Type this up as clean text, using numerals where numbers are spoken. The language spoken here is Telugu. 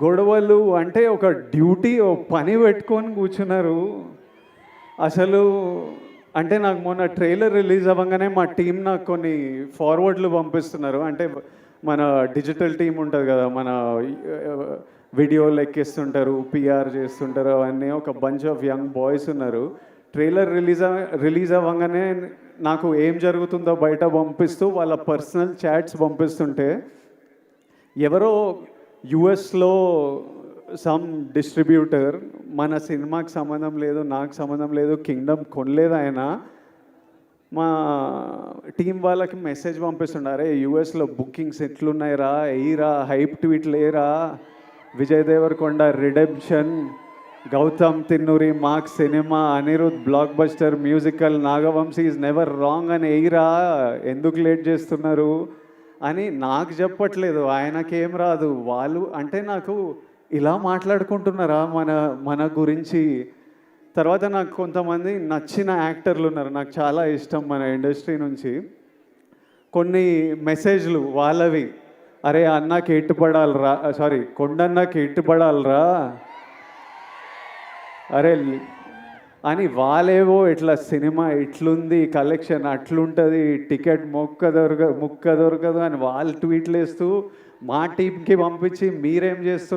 గొడవలు అంటే ఒక డ్యూటీ, ఓ పని పెట్టుకొని కూర్చున్నారు. అసలు అంటే నాకు మొన్న ట్రైలర్ రిలీజ్ అవ్వంగానే మా టీం నాకు కొన్ని ఫార్వర్డ్‌లు పంపిస్తున్నారు. అంటే మన డిజిటల్ టీమ్ ఉంటది కదా! మన వీడియోలు ఎక్కిస్తుంటారు, పీఆర్ చేస్తుంటారు అవన్నీ. ఒక బంచ్ ఆఫ్ యంగ్ బాయ్స్ ఉన్నారు. ట్రైలర్ రిలీజ్ అవ్వంగానే నాకు ఏం జరుగుతుందో బయట పంపిస్తూ వాళ్ళ పర్సనల్ చాట్స్ పంపిస్తుంటే ఎవరో యూఎస్‌లో సమ్ డిస్ట్రిబ్యూటర్ మన సినిమాకి సంబంధం లేదు, నాకు సంబంధం లేదు, కింగ్డమ్ కొనలేదు ఆయన. మా టీం వాళ్ళకి మెసేజ్ పంపిస్తుండే, అరే యూఎస్‌లో బుకింగ్స్ ఎట్లున్నాయిరా, ఎయ్యిరా, హైప్ ట్వీట్లు ఏరా, Vijay Deverakonda redemption, Gautam Tinnanuri mark cinema, Anirudh blockbuster musical, Nagavamsi is never wrong అని ఎయ్యిరా, ఎందుకు లేట్ చేస్తున్నారు అని నాకు చెప్పట్లేదు. ఆయనకేం రాదు. వాళ్ళు అంటే నాకు ఇలా మాట్లాడుకుంటున్నారా మన గురించి. తర్వాత నాకు కొంతమంది నచ్చిన యాక్టర్లు ఉన్నారు, నాకు చాలా ఇష్టం మన ఇండస్ట్రీ నుంచి. కొన్ని మెసేజ్లు వాళ్ళవి, అరే అన్నకి ఎట్టుపడాలరా, సారీ కొండన్నకి ఎట్టుపడాలరా, అరే అని వాళ్ళేవో ఇట్లా సినిమా ఇట్లుంది, కలెక్షన్ అట్లుంటుంది, టికెట్ ముక్క దొరకదు అని వాళ్ళు ట్వీట్లు వేస్తూ మా టీంకి పంపించి మీరేం చేస్తున్నారు